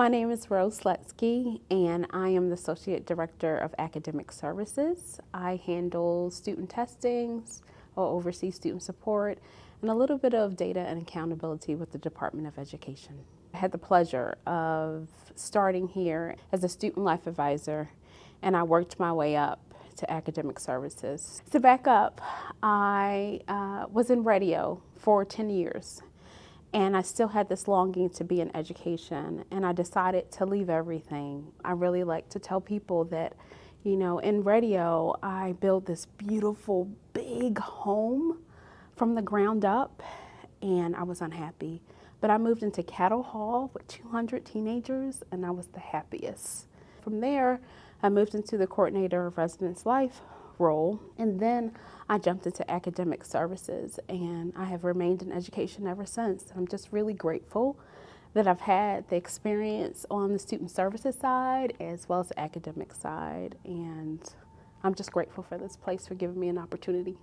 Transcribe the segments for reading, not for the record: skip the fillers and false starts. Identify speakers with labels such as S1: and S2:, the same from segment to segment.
S1: My name is Ro Slutsky, and I am the Associate Director of Academic Services. I handle student testings or oversee student support and a little bit of data and accountability with the Department of Education. I had the pleasure of starting here as a student life advisor, and I worked my way up to academic services. To back up, I was in radio for 10 years. And I still had this longing to be in education, and I decided to leave everything. I really like to tell people that, in radio, I built this beautiful, big home from the ground up, and I was unhappy. But I moved into Cattle Hall with 200 teenagers, and I was the happiest. From there, I moved into the coordinator of residence life role, and then I jumped into academic services, and I have remained in education ever since. I'm just really grateful that I've had the experience on the student services side as well as the academic side, and I'm just grateful for this place for giving me an opportunity.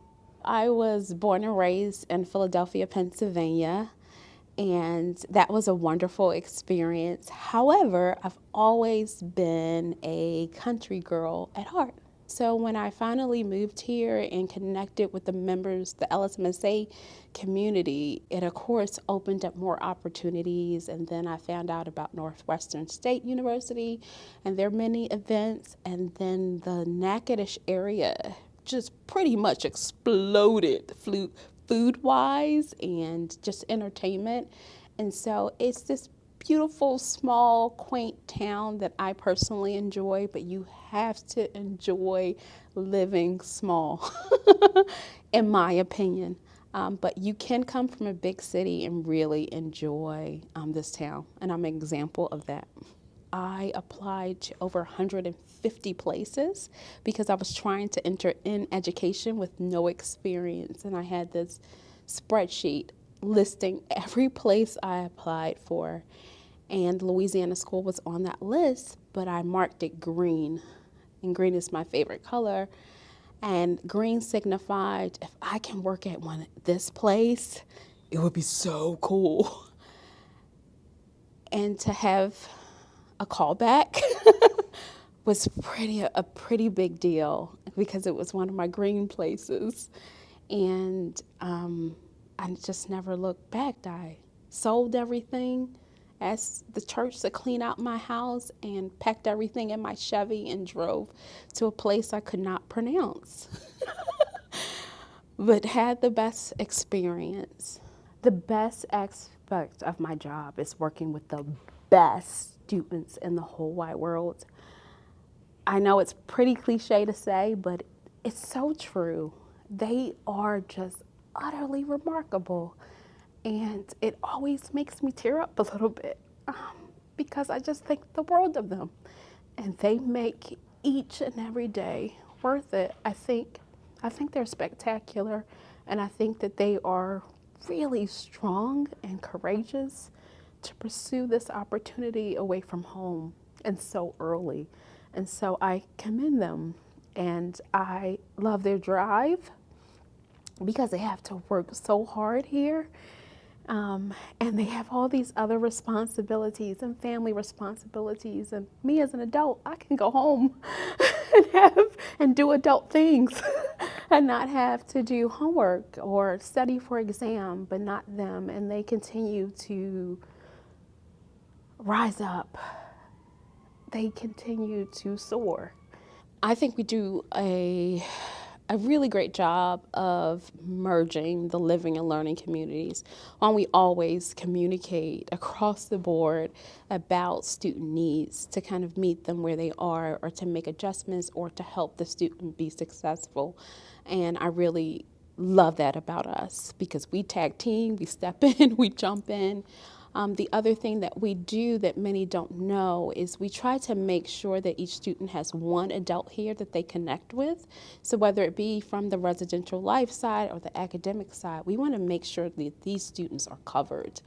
S1: I was born and raised in Philadelphia, Pennsylvania, and that was a wonderful experience. However, I've always been a country girl at heart. So when I finally moved here and connected with the members, the LSMSA community, it of course opened up more opportunities. And then I found out about Northwestern State University and their many events. And then the Natchitoches area just pretty much exploded food-wise and just entertainment. And so it's this beautiful, small, quaint town that I personally enjoy, but you have to enjoy living small, in my opinion. But you can come from a big city and really enjoy this town, and I'm an example of that. I applied to over 150 places because I was trying to enter in education with no experience, and I had this spreadsheet listing every place I applied for, and Louisiana School was on that list, but I marked it green, and green is my favorite color, and green signified if I can work at this place, it would be so cool. And to have a callback was a pretty big deal because it was one of my green places, and I just never looked back. I sold everything, asked the church to clean out my house, and packed everything in my Chevy and drove to a place I could not pronounce, but had the best experience. The best aspect of my job is working with the best students in the whole wide world. I know it's pretty cliche to say, but it's so true. They are just utterly remarkable, and it always makes me tear up a little bit because I just think the world of them, and they make each and every day worth it. I think they're spectacular, and I think that they are really strong and courageous to pursue this opportunity away from home and so early. And so I commend them, and I love their drive because they have to work so hard here. And they have all these other responsibilities and family responsibilities. And me as an adult, I can go home and do adult things and not have to do homework or study for exam, but not them. And they continue to rise up. They continue to soar. I think we do a really great job of merging the living and learning communities while we always communicate across the board about student needs to kind of meet them where they are or to make adjustments or to help the student be successful. And I really love that about us because we tag team, we step in, we jump in. The other thing that we do that many don't know is we try to make sure that each student has one adult here that they connect with. So whether it be from the residential life side or the academic side, we want to make sure that these students are covered.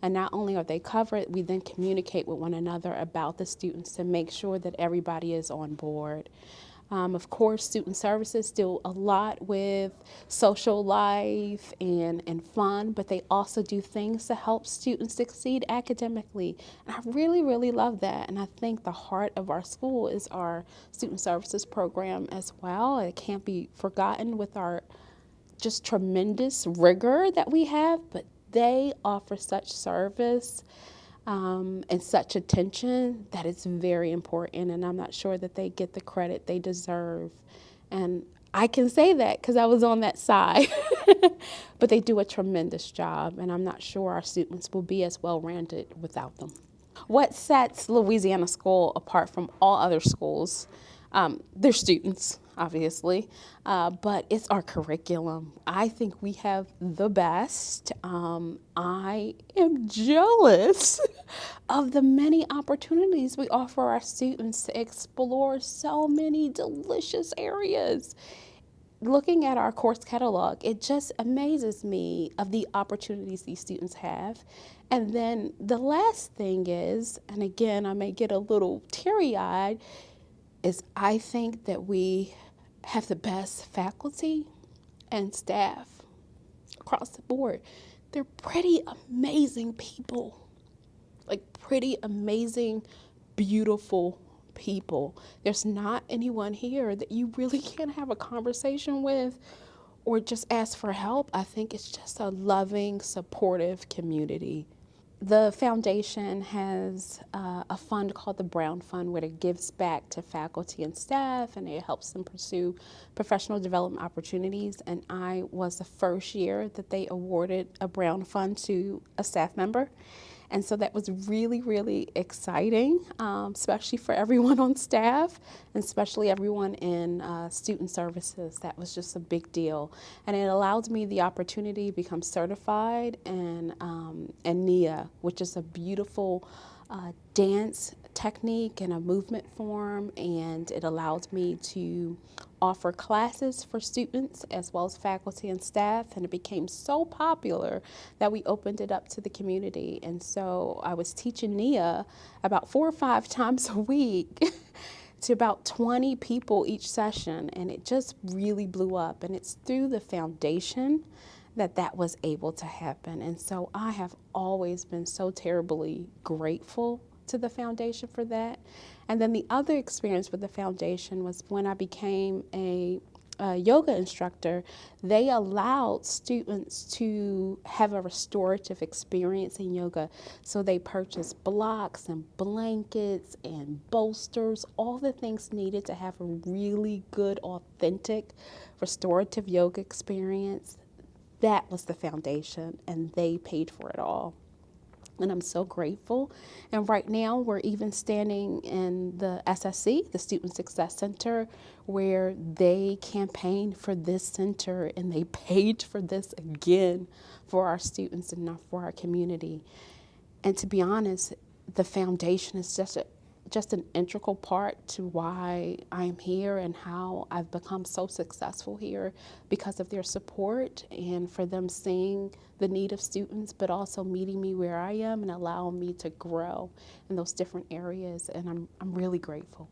S1: And not only are they covered, we then communicate with one another about the students to make sure that everybody is on board. Of course, student services do a lot with social life and fun, but they also do things to help students succeed academically. And I really, really love that. And I think the heart of our school is our student services program as well. It can't be forgotten with our just tremendous rigor that we have, but they offer such service and such attention that it's very important. And I'm not sure that they get the credit they deserve. And I can say that because I was on that side. But they do a tremendous job, and I'm not sure our students will be as well rounded without them. What sets Louisiana School apart from all other schools? Their students, obviously, but it's our curriculum. I think we have the best. I am jealous of the many opportunities we offer our students to explore so many delicious areas. Looking at our course catalog, it just amazes me of the opportunities these students have. And then the last thing is, and again, I may get a little teary-eyed, is I think that we have the best faculty and staff across the board. They're pretty amazing people, like pretty amazing, beautiful people. There's not anyone here that you really can't have a conversation with or just ask for help. I think it's just a loving, supportive community. The foundation has a fund called the Brown Fund, where it gives back to faculty and staff, and it helps them pursue professional development opportunities. And I was the first year that they awarded a Brown Fund to a staff member. And so that was really, really exciting, especially for everyone on staff, and especially everyone in student services. That was just a big deal. And it allowed me the opportunity to become certified in NIA, which is a beautiful dance technique and a movement form, and it allowed me to offer classes for students as well as faculty and staff, and it became so popular that we opened it up to the community. And so I was teaching NIA about 4 or 5 times a week to about 20 people each session, and it just really blew up. And it's through the foundation that was able to happen. And so I have always been so terribly grateful to the foundation for that. And then the other experience with the foundation was when I became a yoga instructor. They allowed students to have a restorative experience in yoga. So they purchased blocks and blankets and bolsters, all the things needed to have a really good, authentic, restorative yoga experience. That was the foundation, and they paid for it all. And I'm so grateful. And right now, we're even standing in the SSC, the Student Success Center, where they campaigned for this center and they paid for this again for our students and for our community. And to be honest, the foundation is just an integral part to why I'm here and how I've become so successful here, because of their support and for them seeing the need of students, but also meeting me where I am and allowing me to grow in those different areas. And I'm really grateful.